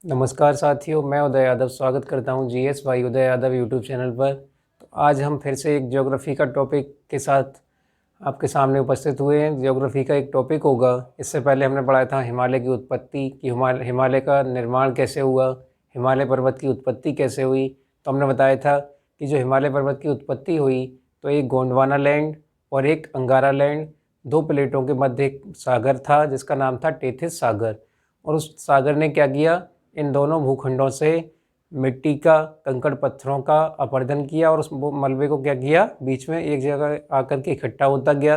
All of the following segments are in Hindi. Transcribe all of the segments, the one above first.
नमस्कार साथियों, मैं उदय यादव स्वागत करता हूं जीएस भाई उदय यादव यूट्यूब चैनल पर। तो आज हम फिर से एक ज्योग्राफी का टॉपिक के साथ आपके सामने उपस्थित हुए हैं। ज्योग्राफी का एक टॉपिक होगा। इससे पहले हमने पढ़ा था हिमालय की उत्पत्ति कि हिमालय का निर्माण कैसे हुआ, हिमालय पर्वत की उत्पत्ति कैसे हुई। तो हमने बताया था कि जो हिमालय पर्वत की उत्पत्ति हुई तो एक गोंडवाना लैंड और एक अंगारा लैंड, दो प्लेटों के मध्य एक सागर था जिसका नाम था टेथिस सागर। और उस सागर ने क्या किया, इन दोनों भूखंडों से मिट्टी का, कंकड़ पत्थरों का अपरदन किया और उस मलबे को क्या किया, बीच में एक जगह आकर के इकट्ठा होता गया।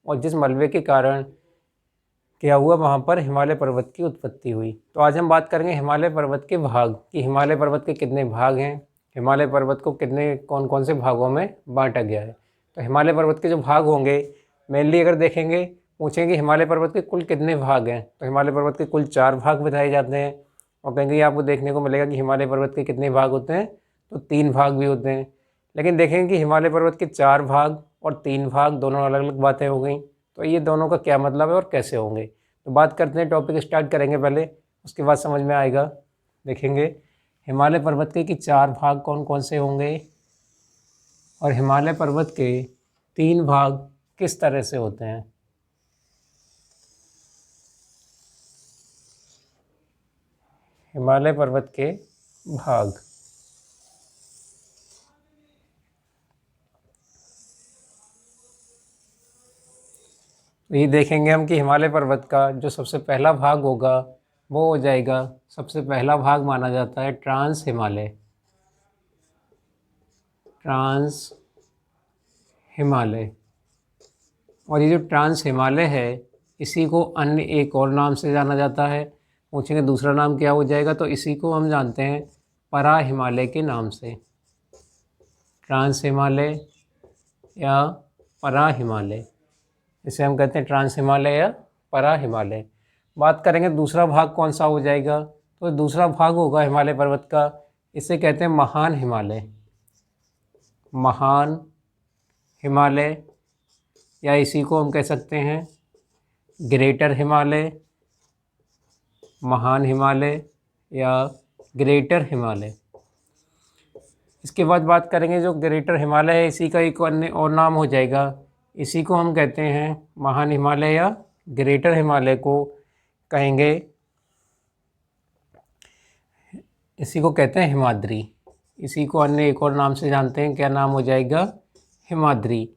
और जिस मलबे के कारण क्या हुआ, वहाँ पर हिमालय पर्वत की उत्पत्ति हुई। तो आज हम बात करेंगे हिमालय पर्वत के भाग कि हिमालय पर्वत के कितने भाग हैं, हिमालय पर्वत को कितने कौन कौन से भागों में बांटा गया है। तो हिमालय पर्वत के जो भाग होंगे, मेनली अगर देखेंगे, पूछेंगे हिमालय पर्वत के कुल कितने भाग हैं, तो हिमालय पर्वत के कुल 4 भाग बताए जाते हैं। और कहीं कहीं आपको देखने को मिलेगा कि हिमालय पर्वत के कितने भाग होते हैं, तो 3 भाग भी होते हैं। लेकिन देखेंगे कि हिमालय पर्वत के 4 भाग और 3 भाग दोनों अलग अलग बातें हो गई। तो ये दोनों का क्या मतलब है और कैसे होंगे, तो बात करते हैं। टॉपिक स्टार्ट करेंगे पहले, उसके बाद समझ में आएगा। देखेंगे हिमालय पर्वत के 4 भाग कौन कौन से होंगे और हिमालय पर्वत के 3 भाग किस तरह से होते हैं। हिमालय पर्वत के भाग, तो ये देखेंगे हम कि हिमालय पर्वत का जो सबसे पहला भाग होगा वो हो जाएगा, सबसे पहला भाग माना जाता है ट्रांस हिमालय। ट्रांस हिमालय, और ये जो ट्रांस हिमालय है इसी को अन्य एक और नाम से जाना जाता है। पूछेंगे दूसरा नाम क्या हो जाएगा, तो इसी को हम जानते हैं परा हिमालय के नाम से। ट्रांस हिमालय या परा हिमालय, इसे हम कहते हैं ट्रांस हिमालय या परा हिमालय। बात करेंगे दूसरा भाग कौन सा हो जाएगा, तो दूसरा भाग होगा हिमालय पर्वत का, इसे कहते हैं महान हिमालय। महान हिमालय, या इसी को हम कह सकते हैं ग्रेटर हिमालय, महान हिमालय या ग्रेटर हिमालय। इसके बाद बात करेंगे जो ग्रेटर हिमालय है इसी का एक अन्य और नाम हो जाएगा, इसी को हम कहते हैं महान हिमालय या ग्रेटर हिमालय को कहेंगे, इसी को कहते हैं हिमाद्री। इसी को अन्य एक और नाम से जानते हैं, क्या नाम हो जाएगा, हिमाद्री,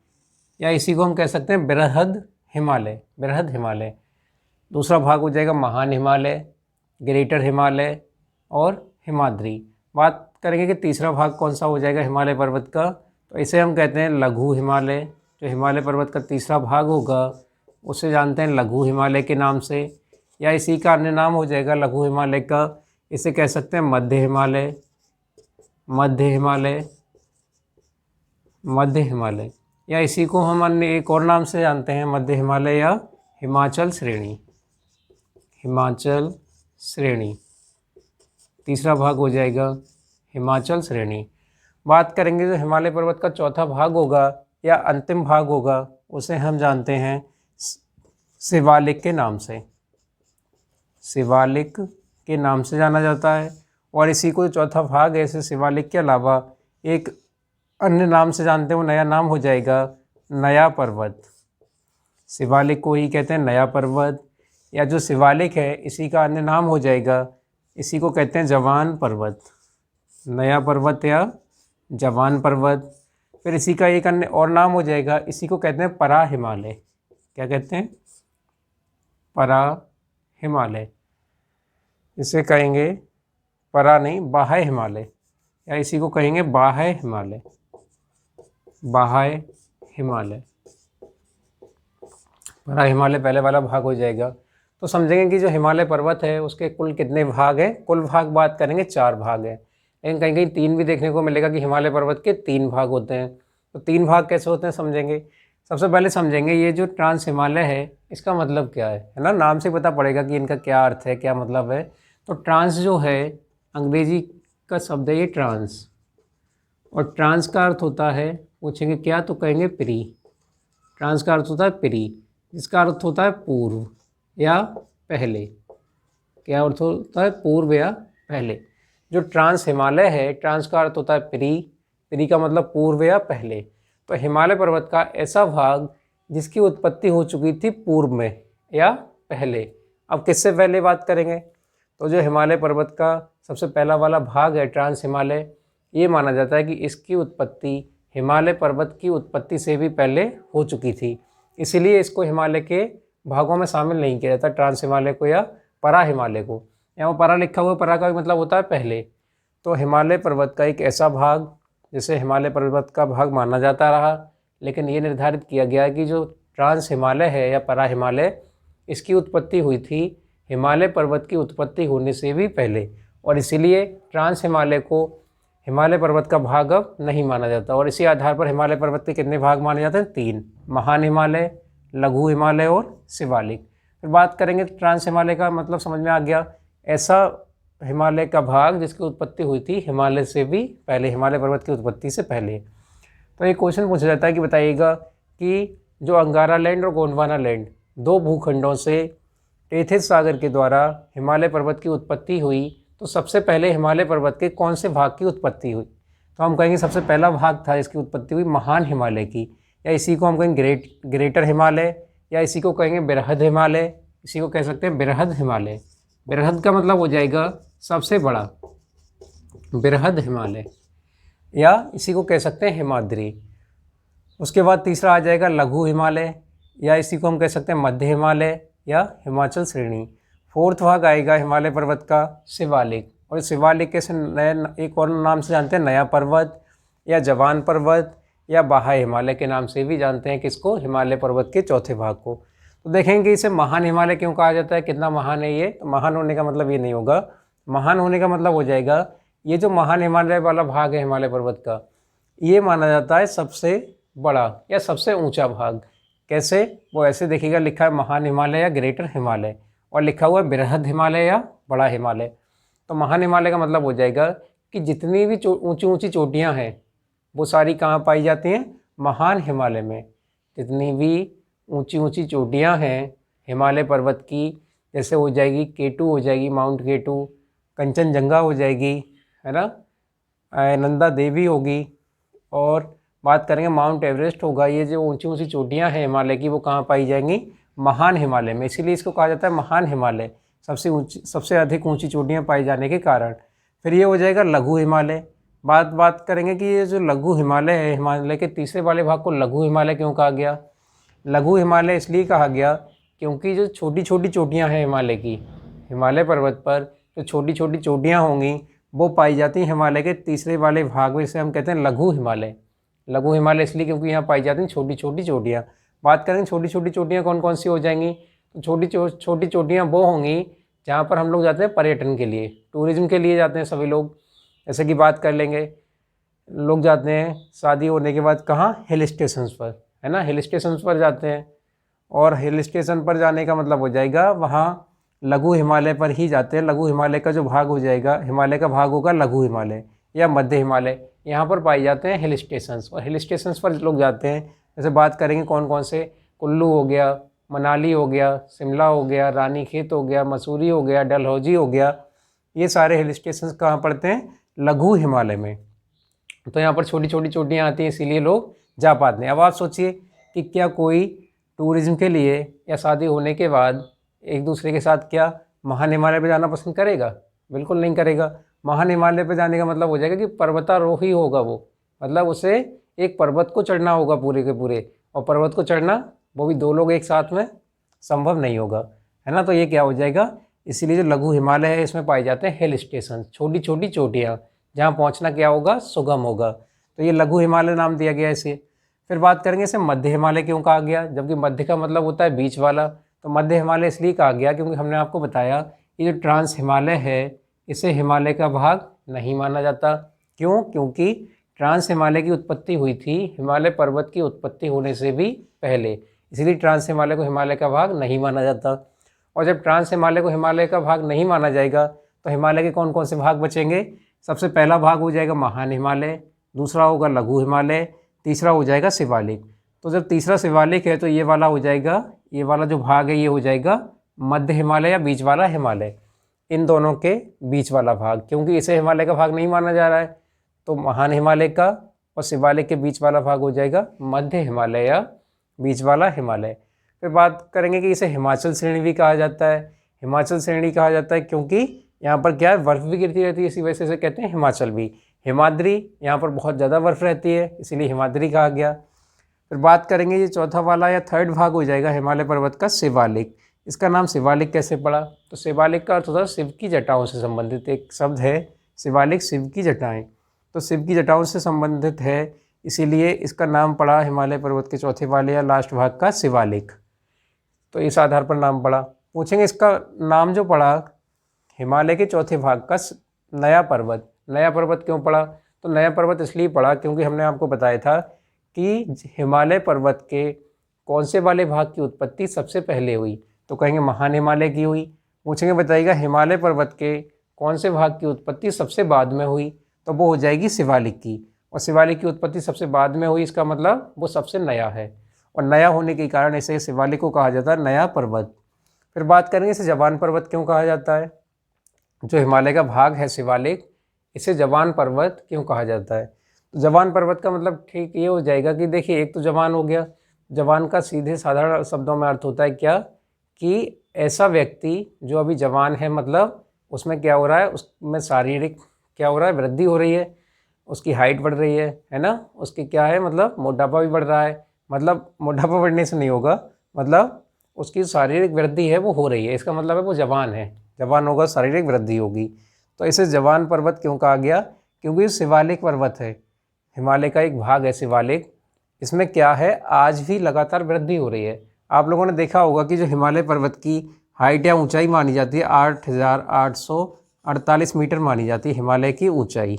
या इसी को हम कह सकते हैं बृहद हिमालय। बृहद हिमालय दूसरा भाग हो जाएगा महान हिमालय, ग्रेटर हिमालय और हिमाद्री। बात करेंगे कि तीसरा भाग कौन सा हो जाएगा हिमालय पर्वत का, तो इसे हम कहते हैं लघु हिमालय। जो हिमालय पर्वत का तीसरा भाग होगा उसे जानते हैं लघु हिमालय के नाम से, या इसी का अन्य नाम हो जाएगा लघु हिमालय का, इसे कह सकते हैं मध्य हिमालय। मध्य हिमालय, मध्य हिमालय, या इसी को हम अन्य एक और नाम से जानते हैं मध्य हिमालय या हिमाचल श्रेणी। हिमाचल श्रेणी तीसरा भाग हो जाएगा हिमाचल श्रेणी। बात करेंगे जो हिमालय पर्वत का चौथा भाग होगा या अंतिम भाग होगा, उसे हम जानते हैं शिवालिक के नाम से। शिवालिक के नाम से जाना जाता है, और इसी को चौथा भाग है, इसे शिवालिक के अलावा एक अन्य नाम से जानते हैं, वो नया नाम हो जाएगा नया पर्वत। शिवालिक को ही कहते हैं नया पर्वत, या जो शिवालिक है इसी का अन्य नाम हो जाएगा, इसी को कहते हैं जवान पर्वत। नया पर्वत या जवान पर्वत। फिर इसी का एक अन्य और नाम हो जाएगा, इसी को कहते हैं परा हिमालय। क्या कहते हैं, परा हिमालय। इसे कहेंगे परा नहीं, बाह्य हिमालय, या इसी को कहेंगे बाह्य हिमालय। बाह्य हिमालय, परा हिमालय पहले वाला भाग हो जाएगा। तो समझेंगे कि जो हिमालय पर्वत है उसके कुल कितने भाग हैं। कुल भाग बात करेंगे 4 भाग हैं, लेकिन कहीं कहीं 3 भी देखने को मिलेगा कि हिमालय पर्वत के 3 भाग होते हैं। तो 3 भाग कैसे होते हैं समझेंगे। सबसे पहले समझेंगे ये जो ट्रांस हिमालय है इसका मतलब क्या है ना, नाम से पता पड़ेगा कि इनका क्या अर्थ है, क्या मतलब है। तो ट्रांस जो है अंग्रेजी का शब्द है ये ट्रांस, और ट्रांस का अर्थ होता है, पूछेंगे क्या, तो कहेंगे प्री। ट्रांस का अर्थ होता है प्री, जिसका अर्थ होता है पूर्व या पहले। क्या अर्थ होता है, पूर्व या पहले। जो ट्रांस हिमालय है, ट्रांस का अर्थ होता है प्री का मतलब पूर्व या पहले। तो हिमालय पर्वत का ऐसा भाग जिसकी उत्पत्ति हो चुकी थी पूर्व में या पहले। अब किससे पहले बात करेंगे, तो जो हिमालय पर्वत का सबसे पहला वाला भाग है ट्रांस हिमालय, ये माना जाता है कि इसकी उत्पत्ति हिमालय पर्वत की उत्पत्ति से भी पहले हो चुकी थी, इसीलिए इसको हिमालय के भागों में शामिल नहीं किया जाता, ट्रांस हिमालय को या परा हिमालय को। यहाँ परा लिखा हुआ, परा का मतलब होता है पहले। तो हिमालय पर्वत का एक ऐसा भाग जिसे हिमालय पर्वत का भाग माना जाता रहा, लेकिन ये निर्धारित किया गया कि जो ट्रांस हिमालय है या परा हिमालय, इसकी उत्पत्ति हुई थी हिमालय पर्वत की उत्पत्ति होने से भी पहले, और इसीलिए ट्रांस हिमालय को हिमालय पर्वत का भाग अब नहीं माना जाता। और इसी आधार पर हिमालय पर्वत के कितने भाग माने जाते हैं, 3, महान हिमालय, लघु हिमालय और शिवालिक। फिर बात करेंगे ट्रांस हिमालय का मतलब समझ में आ गया, ऐसा हिमालय का भाग जिसकी उत्पत्ति हुई थी हिमालय से भी पहले, हिमालय पर्वत की उत्पत्ति से पहले। तो एक क्वेश्चन पूछा जाता है कि बताइएगा कि जो अंगारा लैंड और गोंडवाना लैंड, 2 भूखंडों से टेथिस सागर के द्वारा हिमालय पर्वत की उत्पत्ति हुई, तो सबसे पहले हिमालय पर्वत के कौन से भाग की उत्पत्ति हुई? तो हम कहेंगे सबसे पहला भाग था इसकी उत्पत्ति हुई महान हिमालय की, या इसी को हम कहेंगे ग्रेटर हिमालय, या इसी को कहेंगे बृहद हिमालय, इसी को कह सकते हैं बृहद हिमालय। बृहद का मतलब हो जाएगा सबसे बड़ा, बृहद हिमालय, या इसी को कह सकते हैं हिमाद्री। उसके बाद तीसरा आ जाएगा लघु हिमालय, या इसी को हम कह सकते हैं मध्य हिमालय या हिमाचल श्रेणी। 4th भाग आएगा हिमालय पर्वत का शिवालिक, और शिवालिक के नए एक और नाम से जानते हैं नया पर्वत या जवान पर्वत या बाह्य हिमालय के नाम से भी जानते हैं किसको, हिमालय पर्वत के चौथे भाग को। तो देखेंगे इसे महान हिमालय क्यों कहा जाता है, कितना महान है ये। तो महान होने का मतलब ये नहीं होगा, महान होने का मतलब हो जाएगा ये जो महान हिमालय वाला भाग है हिमालय पर्वत का, ये माना जाता है सबसे बड़ा या सबसे ऊंचा भाग। कैसे, वो ऐसे देखिएगा, लिखा है महान हिमालय या ग्रेटर हिमालय, और लिखा हुआ है बृहद हिमालय या बड़ा हिमालय। तो महान हिमालय का मतलब हो जाएगा कि जितनी भी ऊंची ऊंची चोटियां हैं वो सारी कहाँ पाई जाती हैं, महान हिमालय में। जितनी भी ऊंची ऊंची चोटियां हैं हिमालय पर्वत की, जैसे हो जाएगी K2 हो जाएगी, माउंट K2, कंचनजंगा हो जाएगी, है ना, नंदा देवी होगी, और बात करेंगे माउंट एवरेस्ट होगा। ये जो ऊंची ऊंची चोटियां हैं हिमालय की वो कहाँ पाई जाएंगी, महान हिमालय में, इसीलिए इसको कहा जाता है महान हिमालय, सबसे ऊंची, सबसे अधिक ऊंची चोटियां पाई जाने के कारण। फिर ये हो जाएगा लघु हिमालय। बात करेंगे कि ये जो लघु हिमालय है, हिमालय के तीसरे वाले भाग को लघु हिमालय क्यों कहा गया। लघु हिमालय इसलिए कहा गया क्योंकि जो छोटी छोटी चोटियाँ हैं हिमालय की, हिमालय पर्वत पर जो छोटी छोटी चोटियाँ होंगी वो पाई जाती हैं हिमालय के तीसरे वाले भाग में, इसे हम कहते हैं लघु हिमालय। लघु हिमालय इसलिए क्योंकि यहाँ पाई जाती हैं छोटी छोटी चोटियाँ। बात करें छोटी छोटी चोटियाँ कौन कौन सी हो जाएंगी, तो छोटी चोटियाँ वो होंगी जहाँ पर हम लोग जाते हैं पर्यटन के लिए, टूरिज्म के लिए जाते हैं सभी लोग। जैसे कि बात कर लेंगे, लोग जाते हैं शादी होने के बाद कहाँ, हिल स्टेशंस पर, है ना, हिल स्टेशंस पर जाते हैं, और हिल स्टेशन पर जाने का मतलब हो जाएगा वहाँ लघु हिमालय पर ही जाते हैं। लघु हिमालय का जो भाग हो जाएगा, हिमालय का भाग होगा लघु हिमालय या मध्य हिमालय, यहाँ पर पाए जाते हैं हिल स्टेशंस, और हिल स्टेशंस पर लोग जाते हैं। जैसे बात करेंगे कौन कौन से, कुल्लू हो गया, मनाली हो गया, शिमला हो गया, रानीखेत हो गया, मसूरी हो गया, डलहौजी हो गया, ये सारे हिल स्टेशंस कहाँ पड़ते हैं, लघु हिमालय में। तो यहाँ पर छोटी छोटी चोटियाँ आती हैं, इसीलिए लोग जा पाते हैं। अब आप सोचिए कि क्या कोई टूरिज्म के लिए या शादी होने के बाद एक दूसरे के साथ क्या महान हिमालय पर जाना पसंद करेगा, बिल्कुल नहीं करेगा। महान हिमालय पर जाने का मतलब हो जाएगा कि पर्वतारोही होगा वो, मतलब उसे एक पर्वत को चढ़ना होगा पूरे के पूरे, और पर्वत को चढ़ना वो भी 2 लोग एक साथ में संभव नहीं होगा, है ना। तो ये क्या हो जाएगा, इसीलिए जो लघु हिमालय है इसमें पाए जाते हैं हिल स्टेशन, छोटी छोटी चोटियाँ जहाँ पहुँचना क्या होगा, सुगम होगा। तो ये लघु हिमालय नाम दिया गया इसे। फिर बात करेंगे इसे मध्य हिमालय क्यों कहा गया, जबकि मध्य का मतलब होता है बीच वाला। तो मध्य हिमालय इसलिए कहा गया क्योंकि हमने आपको बताया ये जो ट्रांस हिमालय है इसे हिमालय का भाग नहीं माना जाता। क्यों, क्योंकि ट्रांस हिमालय की उत्पत्ति हुई थी हिमालय पर्वत की उत्पत्ति होने से भी पहले, इसलिए ट्रांस हिमालय को हिमालय का भाग नहीं माना जाता। और जब ट्रांस हिमालय को हिमालय का भाग नहीं माना जाएगा तो हिमालय के कौन कौन से भाग बचेंगे, सबसे पहला भाग हो जाएगा महान हिमालय, दूसरा होगा लघु हिमालय, तीसरा हो जाएगा शिवालिक। तो जब तीसरा शिवालिक है तो ये वाला हो जाएगा, ये वाला जो भाग है ये हो जाएगा मध्य हिमालय या बीच वाला हिमालय। इन दोनों के बीच वाला भाग, क्योंकि इसे हिमालय का भाग नहीं माना जा रहा है, तो महान हिमालय का और शिवालिक के बीच वाला भाग हो जाएगा मध्य हिमालय या बीच वाला हिमालय। फिर बात करेंगे कि इसे हिमाचल श्रेणी भी कहा जाता है। हिमाचल श्रेणी कहा जाता है क्योंकि यहाँ पर क्या है, बर्फ़ भी गिरती रहती है, इसी वजह से इसे कहते हैं हिमाचल भी। हिमाद्री, यहाँ पर बहुत ज़्यादा बर्फ़ रहती है, इसीलिए हिमाद्री कहा गया। फिर बात करेंगे ये चौथा वाला या थर्ड भाग हो जाएगा हिमालय पर्वत का शिवालिक। इसका नाम शिवालिक कैसे पड़ा? तो शिवालिक का अर्थ होता है शिव की जटाओं से संबंधित एक शब्द है शिवालिक, शिव की जटाएं, तो शिव की जटाओं से संबंधित है, इसीलिए इसका नाम पड़ा हिमालय पर्वत के चौथे वाले या लास्ट भाग का शिवालिक। तो इस आधार पर नाम पड़ा। पूछेंगे इसका नाम जो पड़ा हिमालय के चौथे भाग का नया पर्वत, नया पर्वत क्यों पड़ा? तो नया पर्वत इसलिए पड़ा क्योंकि हमने आपको बताया था कि हिमालय पर्वत के कौन से वाले भाग की उत्पत्ति सबसे पहले हुई, तो कहेंगे महान हिमालय की हुई। पूछेंगे बताइएगा हिमालय पर्वत के कौन से भाग की उत्पत्ति सबसे बाद में हुई, तो वो हो जाएगी शिवालिक की, और शिवालिक की उत्पत्ति सबसे बाद में हुई, इसका मतलब वो सबसे नया है, और नया होने के कारण इसे शिवालिक को कहा जाता है नया पर्वत। फिर बात करेंगे इसे जवान पर्वत क्यों कहा जाता है। जो हिमालय का भाग है शिवालिक, इसे जवान पर्वत क्यों कहा जाता है? तो जवान पर्वत का मतलब ठीक ये हो जाएगा कि देखिए, एक तो जवान हो गया, जवान का सीधे साधारण शब्दों में अर्थ होता है क्या, कि ऐसा व्यक्ति जो अभी जवान है, मतलब उसमें क्या हो रहा है, उसमें शारीरिक क्या हो रहा है, वृद्धि हो रही है, उसकी हाइट बढ़ रही है ना, उसकी क्या है, मतलब मोटापा भी बढ़ रहा है, मतलब मोटापा बढ़ने से नहीं होगा, मतलब उसकी शारीरिक वृद्धि है वो हो रही है, इसका मतलब है वो जवान है, जवान होगा शारीरिक वृद्धि होगी। तो इसे जवान पर्वत क्यों कहा गया? क्योंकि शिवालिक पर्वत है, हिमालय का एक भाग है शिवालिक, इसमें क्या है, आज भी लगातार वृद्धि हो रही है। आप लोगों ने देखा होगा कि जो हिमालय पर्वत की हाइट या ऊंचाई मानी जाती है 8,848 मीटर मानी जाती है, हिमालय की ऊंचाई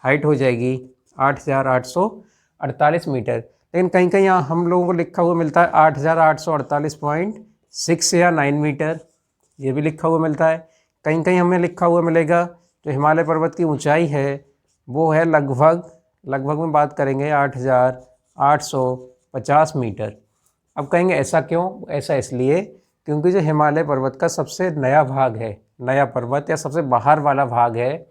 हाइट हो जाएगी 8,848 मीटर, लेकिन कहीं कहीं यहाँ हम लोगों को लिखा हुआ मिलता है 8,848.6 या 9 मीटर, ये भी लिखा हुआ मिलता है। कहीं कहीं हमें लिखा हुआ मिलेगा जो हिमालय पर्वत की ऊंचाई है वो है लगभग में बात करेंगे 8,850 मीटर। अब कहेंगे ऐसा क्यों? ऐसा इसलिए क्योंकि जो हिमालय पर्वत का सबसे नया भाग है, नया पर्वत या सबसे बाहर वाला भाग है,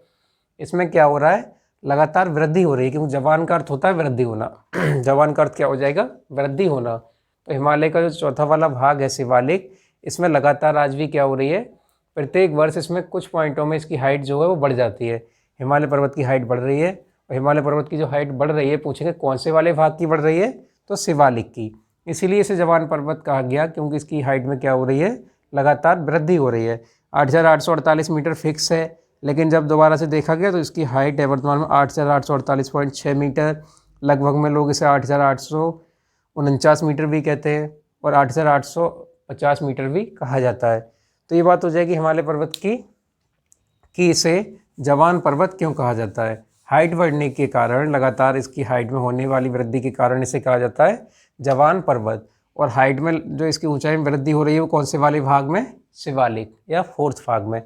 इसमें क्या हो रहा है, लगातार वृद्धि हो रही है, क्योंकि जवान का अर्थ होता है वृद्धि होना जवान का अर्थ क्या हो जाएगा, वृद्धि होना। तो हिमालय का जो चौथा वाला भाग है शिवालिक, इसमें लगातार आज भी क्या हो रही है, प्रत्येक वर्ष इसमें कुछ पॉइंटों में इसकी हाइट जो है वो बढ़ जाती है, हिमालय पर्वत की हाइट बढ़ रही है, और हिमालय पर्वत की जो हाइट बढ़ रही है, पूछेंगे कौन से वाले भाग की बढ़ रही है, तो शिवालिक की, इसीलिए इसे जवान पर्वत कहा गया, क्योंकि इसकी हाइट में क्या हो रही है, लगातार वृद्धि हो रही है। 8,848 मीटर फिक्स है, लेकिन जब दोबारा से देखा गया तो इसकी हाइट है वर्तमान में 8,848.6 मीटर, लगभग में लोग इसे 8,849 मीटर भी कहते हैं, और 8,850 मीटर भी कहा जाता है। तो ये बात हो जाएगी हिमालय पर्वत की कि इसे जवान पर्वत क्यों कहा जाता है। हाइट बढ़ने के कारण, लगातार इसकी हाइट में होने वाली वृद्धि के कारण इसे कहा जाता है जवान पर्वत, और हाइट में जो इसकी ऊंचाई में वृद्धि हो रही है वो कौन से वाले भाग में, शिवालिक या फोर्थ भाग में।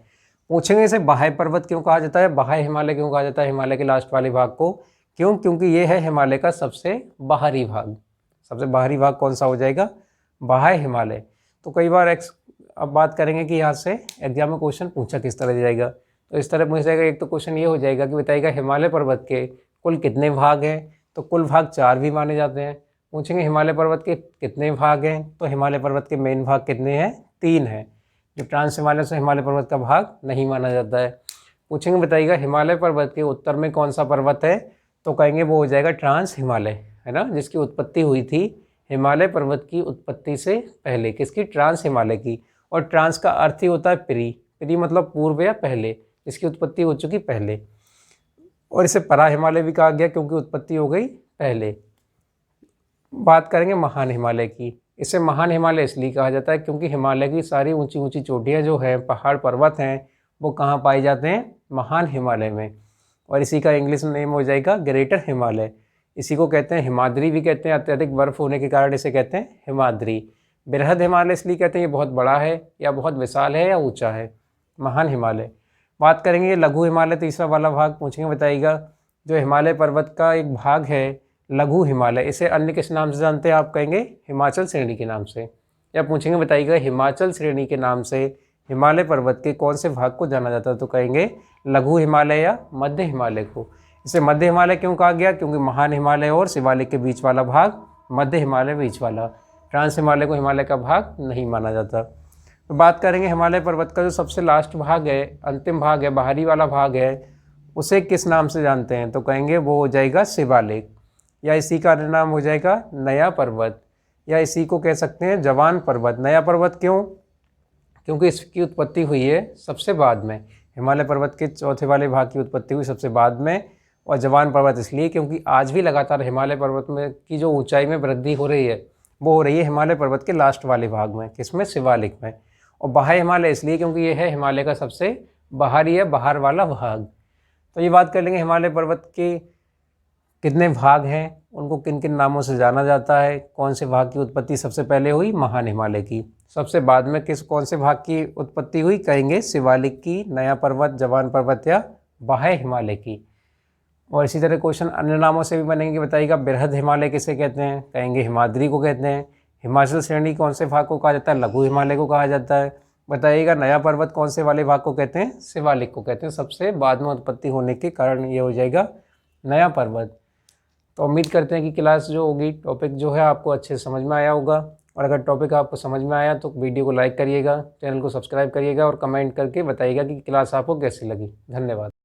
पूछेंगे इसे बाह्य पर्वत क्यों कहा जाता है, बाह्य हिमालय क्यों कहा जाता है हिमालय के लास्ट वाले भाग को? क्यों? क्योंकि ये है हिमालय का सबसे बाहरी भाग। सबसे बाहरी भाग कौन सा हो जाएगा, बाह्य हिमालय। तो कई बार अब बात करेंगे कि यहाँ से एग्जाम में क्वेश्चन पूछा किस तरह जाएगा, तो इस तरह पूछ जाएगा। एक तो क्वेश्चन ये हो जाएगा कि बताइएगा हिमालय पर्वत के कुल कितने भाग हैं, तो कुल भाग 4 भी माने जाते हैं। पूछेंगे हिमालय पर्वत के कितने भाग हैं, तो हिमालय पर्वत के मेन भाग कितने हैं, 3 हैं, जो ट्रांस हिमालय से हिमालय पर्वत का भाग नहीं माना जाता है। पूछेंगे बताइएगा हिमालय पर्वत के उत्तर में कौन सा पर्वत है, तो कहेंगे वो हो जाएगा ट्रांस हिमालय, है ना, जिसकी उत्पत्ति हुई थी हिमालय पर्वत की उत्पत्ति से पहले, किसकी, ट्रांस हिमालय की। और ट्रांस का अर्थ ही होता है प्री मतलब पूर्व या पहले, जिसकी उत्पत्ति हो चुकी पहले। और इसे परा हिमालय भी कहा गया क्योंकि उत्पत्ति हो गई पहले। बात करेंगे महान हिमालय की। इसे महान हिमालय इसलिए कहा जाता है क्योंकि हिमालय की सारी ऊंची ऊंची चोटियाँ जो हैं, पहाड़ पर्वत हैं, वो कहाँ पाए जाते हैं, महान हिमालय में। और इसी का इंग्लिश नेम हो जाएगा ग्रेटर हिमालय। इसी को कहते हैं हिमाद्री भी कहते हैं, अत्यधिक बर्फ होने के कारण इसे कहते हैं हिमाद्री। बृहद हिमालय इसलिए कहते हैं ये बहुत बड़ा है या बहुत विशाल है या ऊंचा है, महान हिमालय। बात करेंगे ये लघु हिमालय, तीसरा वाला भाग। पूछेंगे बताइएगा जो हिमालय पर्वत का एक भाग है लघु हिमालय, इसे अन्य किस नाम से जानते हैं आप, कहेंगे हिमाचल श्रेणी के नाम से। या पूछेंगे बताइएगा हिमाचल श्रेणी के नाम से हिमालय पर्वत के कौन से भाग को जाना जाता है? तो कहेंगे लघु हिमालय या मध्य हिमालय को। इसे मध्य हिमालय क्यों कहा गया? क्योंकि महान हिमालय और शिवालिक के बीच वाला भाग मध्य हिमालय बीच वाला, ट्रांस हिमालय को हिमालय का भाग नहीं माना जाता। तो बात करेंगे हिमालय पर्वत का जो सबसे लास्ट भाग है, अंतिम भाग है, बाहरी वाला भाग है, उसे किस नाम से जानते हैं? तो कहेंगे वो हो जाएगा शिवालिक, या इसी का अन्य नाम हो जाएगा नया पर्वत, या इसी को कह सकते हैं जवान पर्वत। नया पर्वत क्यों? क्योंकि इसकी उत्पत्ति हुई है सबसे बाद में, हिमालय पर्वत के चौथे वाले भाग की उत्पत्ति हुई सबसे बाद में। और जवान पर्वत इसलिए क्योंकि आज भी लगातार हिमालय पर्वत में की जो ऊंचाई में वृद्धि हो रही है वो हो रही है हिमालय पर्वत के लास्ट वाले भाग में, किसमें? शिवालिक में। और बाह्य हिमालय इसलिए क्योंकि ये है हिमालय का सबसे बाहरी है, बाहर वाला भाग। तो ये बात कर लेंगे हिमालय पर्वत के कितने भाग हैं, उनको किन किन नामों से जाना जाता है, कौन से भाग की उत्पत्ति सबसे पहले हुई? महान हिमालय की। सबसे बाद में कौन से भाग की उत्पत्ति हुई? कहेंगे शिवालिक की, नया पर्वत, जवान पर्वत या बाह्य हिमालय की। और इसी तरह क्वेश्चन अन्य नामों से भी बनेंगे। बताइएगा बृहद हिमालय किसे कहते हैं? कहेंगे हिमाद्री को कहते हैं। हिमाचल श्रेणी कौन से भाग को कहा जाता है? लघु हिमालय को कहा जाता है। बताइएगा नया पर्वत कौन से वाले भाग को कहते हैं? शिवालिक को कहते हैं। सबसे बाद में उत्पत्ति होने के कारण ये हो जाएगा नया पर्वत। तो उम्मीद करते हैं कि क्लास जो होगी, टॉपिक जो है आपको अच्छे से समझ में आया होगा। और अगर टॉपिक आपको समझ में आया तो वीडियो को लाइक करिएगा, चैनल को सब्सक्राइब करिएगा और कमेंट करके बताइएगा कि क्लास आपको कैसी लगी। धन्यवाद।